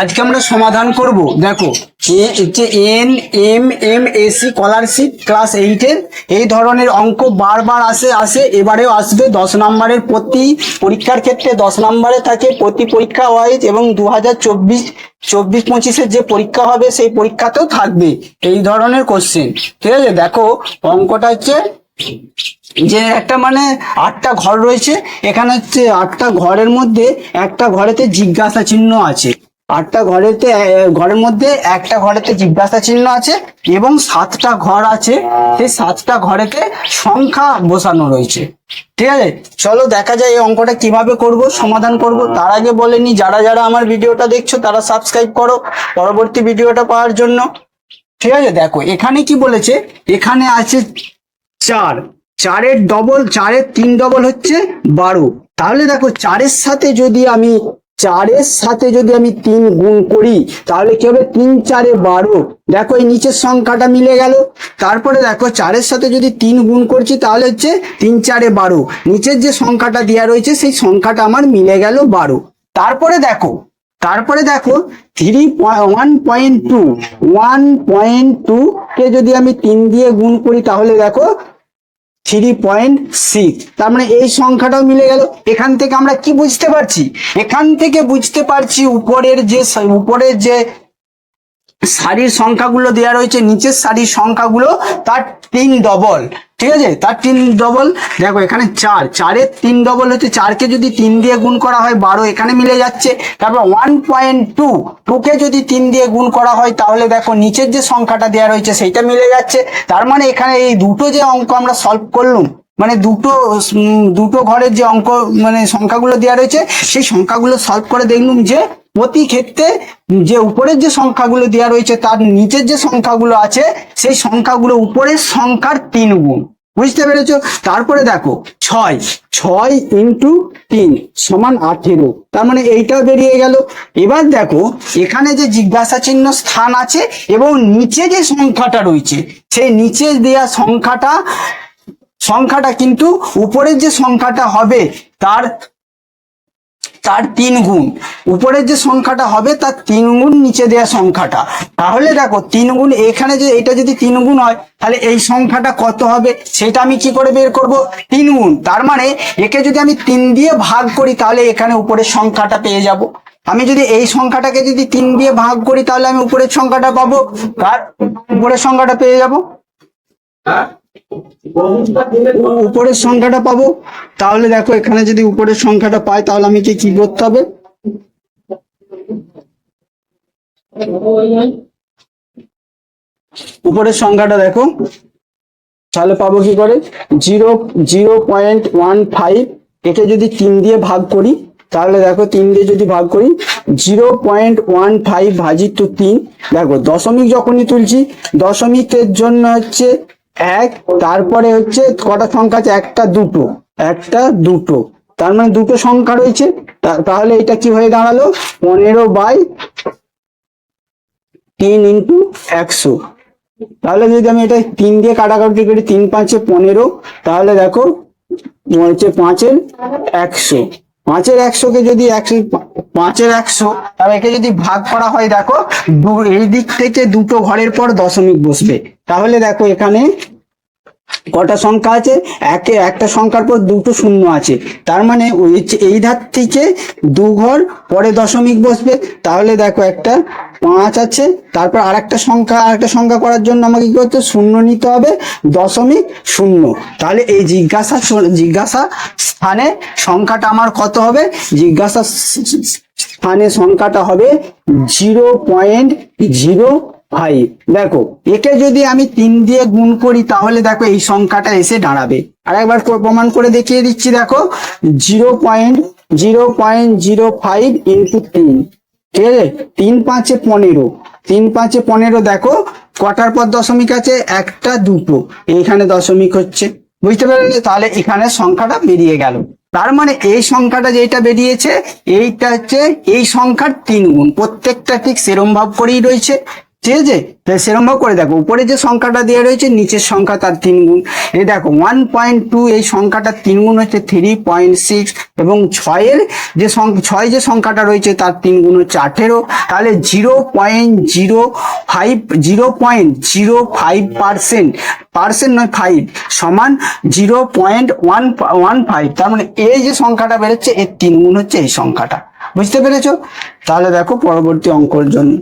আজকে আমরা সমাধান করব। দেখো NMMSC স্কলারশিপ ক্লাস 8 এর এই ধরনের অঙ্ক বারবার আসে, এবারেও আসবে। 10 নম্বরের প্রতি পরীক্ষার ক্ষেত্রে 10 নম্বরে থাকে প্রতি পরীক্ষা ওয়াইজ, এবং 2024-25 যে পরীক্ষা হবে সেই পরীক্ষাতেও থাকবে এই ধরনের কোশ্চেন। ঠিক আছে, দেখো অঙ্কটা হচ্ছে যে একটা মানে 8টা ঘর রয়েছে। এখানে হচ্ছে 8টা ঘরের মধ্যে একটা ঘরেতে জিজ্ঞাসা চিহ্ন আছে। 8টা ঘরের মধ্যে একটা ঘরেতে জিজ্ঞাসা চিহ্ন আছে, এবং 7টা ঘর আছে। সেই 7টা ঘরেতে সংখ্যা বসানো রয়েছে। ঠিক আছে, চলো দেখা যায় এই অঙ্কটা কিভাবে করব, সমাধান করব। তার আগে বলে নি, যারা যারা আমার ভিডিওটা দেখছো তারা সাবস্ক্রাইব করো পরবর্তী ভিডিওটা পাওয়ার জন্য। ঠিক আছে, দেখো এখানে কি বলেছে, এখানে আছে 4, 4-এর ডবল, 4-এর 3 ডবল হচ্ছে 12। তাহলে দেখো 4-এর সাথে যদি আমি 3 গুণ করি তাহলে কি হবে, 3 4-এ 12। দেখো এই নিচের সংখ্যাটা মিলে গেল। তারপরে দেখো 4-এর সাথে যদি 3 গুণ করছি তাহলে হচ্ছে 3 4-এ 12। নিচের যে সংখ্যাটা দেওয়া রয়েছে সেই সংখ্যাটা আমার মিলে গেল 12। তারপরে দেখো 1.2 কে যদি আমি 3 দিয়ে গুণ করি তাহলে দেখো 3.6। তার মানে এই সংখ্যাটাও মিলে গেল। এখান থেকে আমরা কি বুঝতে পারছি, উপরের যে সারির সংখ্যাগুলো দেওয়া রয়েছে, নিচের সারির সংখ্যাগুলো তার 3 ডবল। ঠিক আছে, তার 3 ডবল। দেখো এখানে 4-4-এর 3 ডবল হচ্ছে 4-কে যদি 3 দিয়ে গুণ করা হয় 12, এখানে মিলে যাচ্ছে। তারপর 1.2 কে যদি 3 দিয়ে গুণ করা হয় তাহলে দেখো নিচের যে সংখ্যাটা দেওয়া রয়েছে সেইটা মিলে যাচ্ছে। তার মানে এখানে এই দুটো যে অঙ্ক আমরা সলভ করলাম, মানে দুটো ঘরের যে অঙ্ক মানে সংখ্যাগুলো দেওয়া রয়েছে সেই সংখ্যাগুলো সলভ করে দেখলাম যে প্রতি ক্ষেত্রে যে উপরের যে সংখ্যাগুলো দেওয়া রয়েছে তার নিচের যে সংখ্যাগুলো আছে সেই সংখ্যাগুলো উপরের সংখ্যার 3 গুণ। বুঝতে পেরেছো? তারপরে দেখো 6 × 3 = 18। তার মানে এইটাও বেরিয়ে গেল। এবার দেখো এখানে যে জিজ্ঞাসা চিহ্ন স্থান আছে এবং নিচে যে সংখ্যাটা রয়েছে সেই নিচে দেওয়া সংখ্যাটা কিন্তু উপরের যে সংখ্যাটা হবে তার 3 গুণ। উপরের যে সংখ্যাটা হবে তার 3 গুণ নিচে দেওয়া সংখ্যাটা। তাহলে দেখো 3 গুণ, এখানে যে এটা যদি 3 গুণ হয় তাহলে এই সংখ্যাটা কত হবে সেটা আমি কি করে বের করব, 3 গুণ। তার মানে একে যদি আমি 3 দিয়ে ভাগ করি তাহলে এখানে উপরের সংখ্যাটা পেয়ে যাব। আমি যদি এই সংখ্যাটাকে যদি 3 দিয়ে ভাগ করি তাহলে আমি উপরের সংখ্যাটা পাবো, আর উপরের সংখ্যাটা পেয়ে যাব, উপরের সংখ্যাটা পাবো। তাহলে দেখো এখানে যদি উপরের সংখ্যাটা পাই তাহলে আমি কি করতে হবে, উপরের সংখ্যাটা দেখো তাহলে পাবো কি করে, 0.15। একে যদি 3 দিয়ে ভাগ করি তাহলে দেখো 3 দিয়ে যদি ভাগ করি 0.15 ভাজিত 3। দেখো দশমিক যখনই তুলছি, দশমিকের জন্য হচ্ছে 1, তারপরে হচ্ছে কটা সংখ্যা আছে, একটা দুটো, তার মানে দুটো সংখ্যা রয়েছে। তাহলে এটা কি হয়ে দাঁড়ালো, 15/3 × 100। তাহলে যদি আমি এটা 3 দিয়ে কাটাকাটি করি, 3 5 15, তাহলে দেখো হচ্ছে 5-এর 100। 5-এর 100-কে যদি 5-এর 100, তাহলে একে যদি ভাগ করা হয় দেখো এই দিক থেকে দুটো ঘরের পর দশমিক বসবে। তাহলে দেখো এখানে কটা সংখ্যা আছে, একটা সংখ্যার পর দুটো শূন্য আছে। তার মানে এই ধার থেকে 2 ঘর পরে দশমিক বসবে। তাহলে দেখো একটা 5 আছে, তারপর আরেকটা সংখ্যা করার জন্য আমাকে কি করতে, শূন্য নিতে হবে, 0.0। তাহলে এই জিজ্ঞাসা স্থানে সংখ্যাটা আমার কত হবে, জিজ্ঞাসা স্থানে সংখ্যাটা হবে 0.05। দেখো একে যদি আমি 3 দিয়ে গুণ করি তাহলে দেখো এই সংখ্যাটা এসে দাঁড়াবে। আর একবার প্রমাণ করে দেখিয়ে দিচ্ছি, দেখো 0.05 × 3। ঠিক আছে, 3 5 15, 3 5 15। দেখো কটার পর দশমিক আছে, একটা দুটো, এইখানে দশমিক হচ্ছে। বুঝতে পারলে? তাহলে এখানে সংখ্যাটা বেরিয়ে গেল। তার মানে এই সংখ্যাটা যেটা বেরিয়েছে এইটা হচ্ছে এই সংখ্যার 3 গুণ। প্রত্যেকটা ঠিক সেরম ভাব করেই রয়েছে। ঠিক আছে, তাহলে সেরকম ভাবে করে দেখো, উপরে যে সংখ্যাটা দেওয়া রয়েছে নিচের সংখ্যা তার 3 গুণ। এই দেখো 1.2 এই সংখ্যাটা 3 গুণ হচ্ছে 3.6, এবং 6 যে সংখ্যাটা রয়েছে তার 3 গুণ হচ্ছে 18। তাহলে 0.05% পার্সেন্ট নয় 5 সমান 0.115। তার মানে এই যে সংখ্যাটা বেরোচ্ছে এর 3 গুণ হচ্ছে এই সংখ্যাটা। বুঝতে পেরেছো? তাহলে দেখো পরবর্তী অঙ্কর জন্য